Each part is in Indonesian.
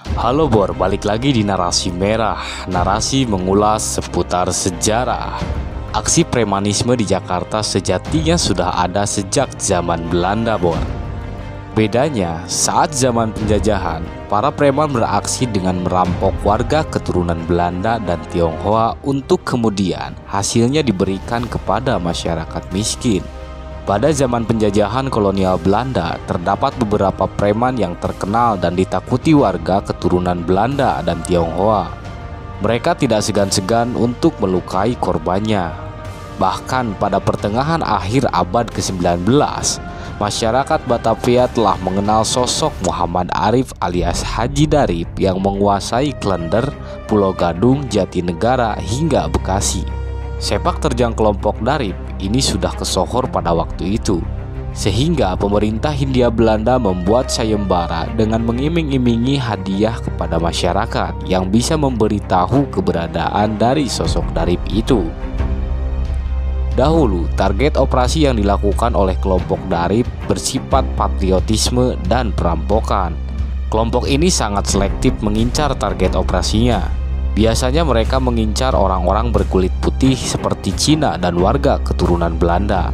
Halo Bor, balik lagi di Narasi Merah. Narasi mengulas seputar sejarah. Aksi premanisme di Jakarta sejatinya sudah ada sejak zaman Belanda, Bor. Bedanya, saat zaman penjajahan, para preman beraksi dengan merampok warga keturunan Belanda dan Tionghoa untuk kemudian hasilnya diberikan kepada masyarakat miskin. Pada zaman penjajahan kolonial Belanda, terdapat beberapa preman yang terkenal dan ditakuti warga keturunan Belanda dan Tionghoa. Mereka tidak segan-segan untuk melukai korbannya. Bahkan pada pertengahan akhir abad ke-19, masyarakat Batavia telah mengenal sosok Muhammad Arif alias Haji Darip yang menguasai Klender, Pulau Gadung, Jatinegara hingga Bekasi. Sepak terjang kelompok Darip ini sudah kesohor pada waktu itu, sehingga pemerintah Hindia Belanda membuat sayembara dengan mengiming-imingi hadiah kepada masyarakat yang bisa memberitahu keberadaan dari sosok Darip itu. Dahulu, target operasi yang dilakukan oleh kelompok Darip bersifat patriotisme dan perampokan. Kelompok ini sangat selektif mengincar target operasinya. Biasanya mereka mengincar orang-orang berkulit putih seperti Cina dan warga keturunan Belanda.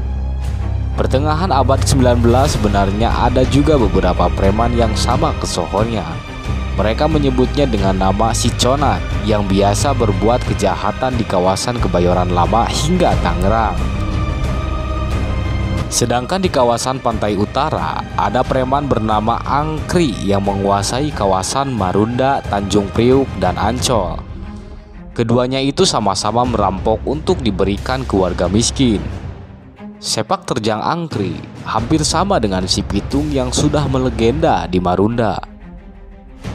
Pertengahan abad ke-19 sebenarnya ada juga beberapa preman yang sama kesohornya. Mereka menyebutnya dengan nama Siconat yang biasa berbuat kejahatan di kawasan Kebayoran Lama hingga Tangerang. Sedangkan di kawasan pantai utara, ada preman bernama Angkri yang menguasai kawasan Marunda, Tanjung Priuk, dan Ancol. Keduanya itu sama-sama merampok untuk diberikan ke warga miskin. Sepak terjang Angkri hampir sama dengan si Pitung yang sudah melegenda di Marunda.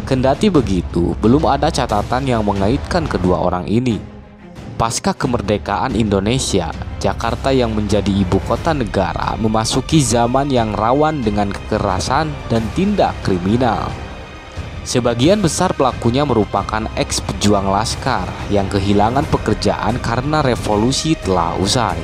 Kendati begitu, belum ada catatan yang mengaitkan kedua orang ini. Pasca kemerdekaan Indonesia, Jakarta yang menjadi ibu kota negara memasuki zaman yang rawan dengan kekerasan dan tindak kriminal. Sebagian besar pelakunya merupakan eks-pejuang laskar yang kehilangan pekerjaan karena revolusi telah usai.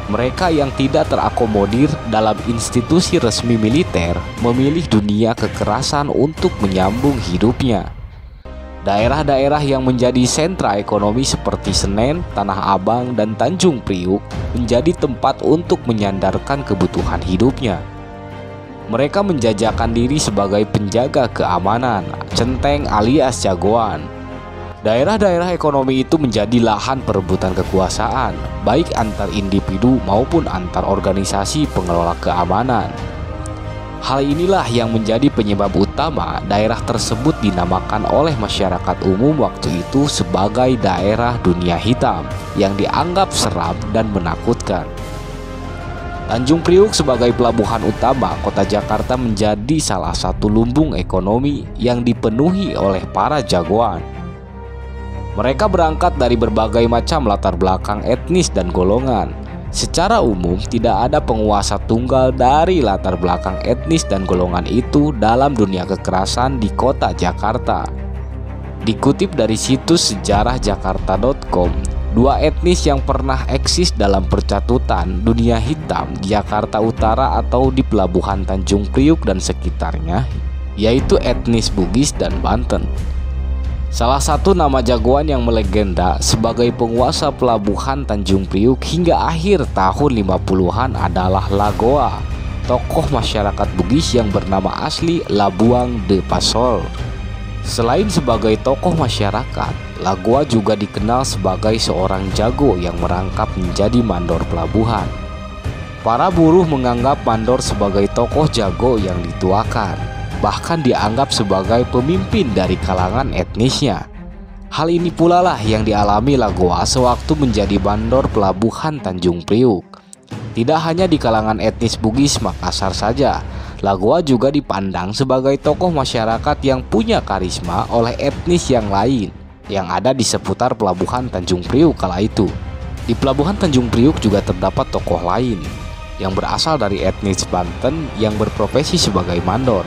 Mereka yang tidak terakomodir dalam institusi resmi militer memilih dunia kekerasan untuk menyambung hidupnya. Daerah-daerah yang menjadi sentra ekonomi seperti Senen, Tanah Abang, dan Tanjung Priuk menjadi tempat untuk menyandarkan kebutuhan hidupnya. Mereka menjajakan diri sebagai penjaga keamanan, centeng alias jagoan. Daerah-daerah ekonomi itu menjadi lahan perebutan kekuasaan, baik antar individu maupun antar organisasi pengelola keamanan. Hal inilah yang menjadi penyebab utama daerah tersebut dinamakan oleh masyarakat umum waktu itu sebagai daerah dunia hitam yang dianggap seram dan menakutkan. Tanjung Priuk sebagai pelabuhan utama kota Jakarta menjadi salah satu lumbung ekonomi yang dipenuhi oleh para jagoan. Mereka berangkat dari berbagai macam latar belakang etnis dan golongan. Secara umum tidak ada penguasa tunggal dari latar belakang etnis dan golongan itu dalam dunia kekerasan di kota Jakarta. Dikutip dari situs sejarahjakarta.com, dua etnis yang pernah eksis dalam percatutan dunia hitam di Jakarta Utara atau di Pelabuhan Tanjung Priuk dan sekitarnya, yaitu etnis Bugis dan Banten. Salah satu nama jagoan yang melegenda sebagai penguasa Pelabuhan Tanjung Priuk hingga akhir tahun 50-an adalah Lagoa, tokoh masyarakat Bugis yang bernama asli Labuang de Pasol. Selain sebagai tokoh masyarakat, Lagoa juga dikenal sebagai seorang jago yang merangkap menjadi mandor pelabuhan. Para buruh menganggap mandor sebagai tokoh jago yang dituakan, bahkan dianggap sebagai pemimpin dari kalangan etnisnya. Hal ini pula lah yang dialami Lagoa sewaktu menjadi mandor pelabuhan Tanjung Priuk. Tidak hanya di kalangan etnis Bugis Makassar saja, Lagoa juga dipandang sebagai tokoh masyarakat yang punya karisma oleh etnis yang lain yang ada di seputar Pelabuhan Tanjung Priuk kala itu. Di Pelabuhan Tanjung Priuk juga terdapat tokoh lain yang berasal dari etnis Banten yang berprofesi sebagai mandor,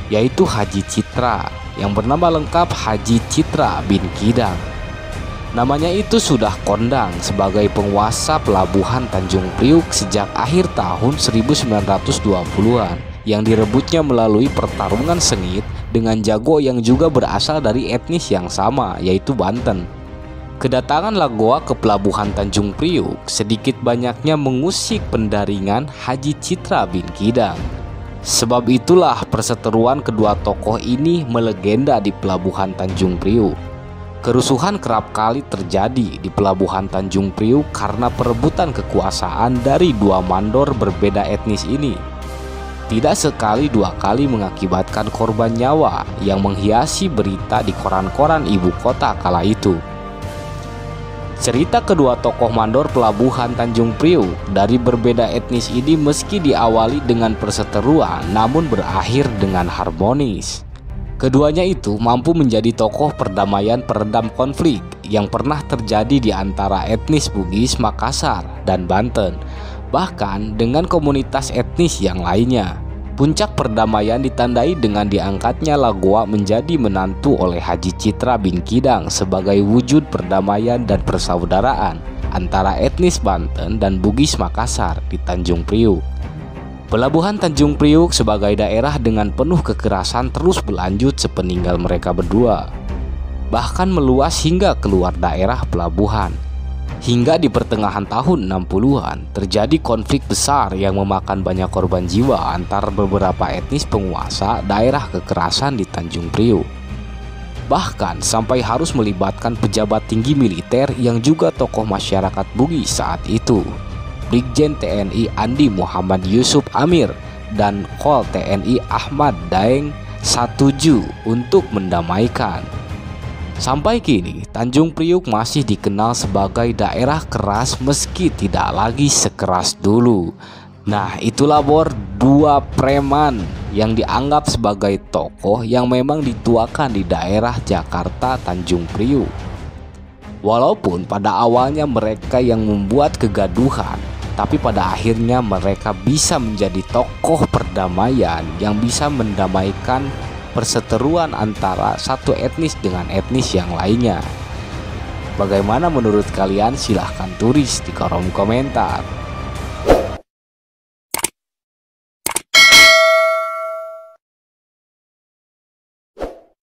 yaitu Haji Citra yang bernama lengkap Haji Citra bin Kidang. Namanya itu sudah kondang sebagai penguasa Pelabuhan Tanjung Priuk sejak akhir tahun 1920-an yang direbutnya melalui pertarungan sengit dengan jago yang juga berasal dari etnis yang sama, yaitu Banten. Kedatangan Lagoa ke pelabuhan Tanjung Priuk sedikit banyaknya mengusik pendaringan Haji Citra bin Kidang. Sebab itulah perseteruan kedua tokoh ini melegenda di pelabuhan Tanjung Priuk. Kerusuhan kerap kali terjadi di pelabuhan Tanjung Priuk karena perebutan kekuasaan dari dua mandor berbeda etnis ini. Tidak sekali dua kali mengakibatkan korban nyawa yang menghiasi berita di koran-koran ibu kota kala itu. Cerita kedua tokoh mandor pelabuhan Tanjung Priuk dari berbeda etnis ini meski diawali dengan perseteruan namun berakhir dengan harmonis. Keduanya itu mampu menjadi tokoh perdamaian peredam konflik yang pernah terjadi di antara etnis Bugis Makassar dan Banten, bahkan dengan komunitas etnis yang lainnya. Puncak perdamaian ditandai dengan diangkatnya Lagoa menjadi menantu oleh Haji Citra bin Kidang sebagai wujud perdamaian dan persaudaraan antara etnis Banten dan Bugis Makassar di Tanjung Priuk. Pelabuhan Tanjung Priuk sebagai daerah dengan penuh kekerasan terus berlanjut sepeninggal mereka berdua, bahkan meluas hingga keluar daerah pelabuhan. Hingga di pertengahan tahun 60-an terjadi konflik besar yang memakan banyak korban jiwa antar beberapa etnis penguasa daerah kekerasan di Tanjung Priuk. Bahkan sampai harus melibatkan pejabat tinggi militer yang juga tokoh masyarakat Bugis saat itu, Brigjen TNI Andi Muhammad Yusuf Amir dan Kol TNI Ahmad Daeng Satuju untuk mendamaikan. Sampai kini, Tanjung Priuk masih dikenal sebagai daerah keras meski tidak lagi sekeras dulu. Nah, itulah Bor, dua preman yang dianggap sebagai tokoh yang memang dituakan di daerah Jakarta Tanjung Priuk. Walaupun pada awalnya mereka yang membuat kegaduhan, tapi pada akhirnya mereka bisa menjadi tokoh perdamaian yang bisa mendamaikan perseteruan antara satu etnis dengan etnis yang lainnya. Bagaimana menurut kalian? Silahkan tulis di kolom komentar.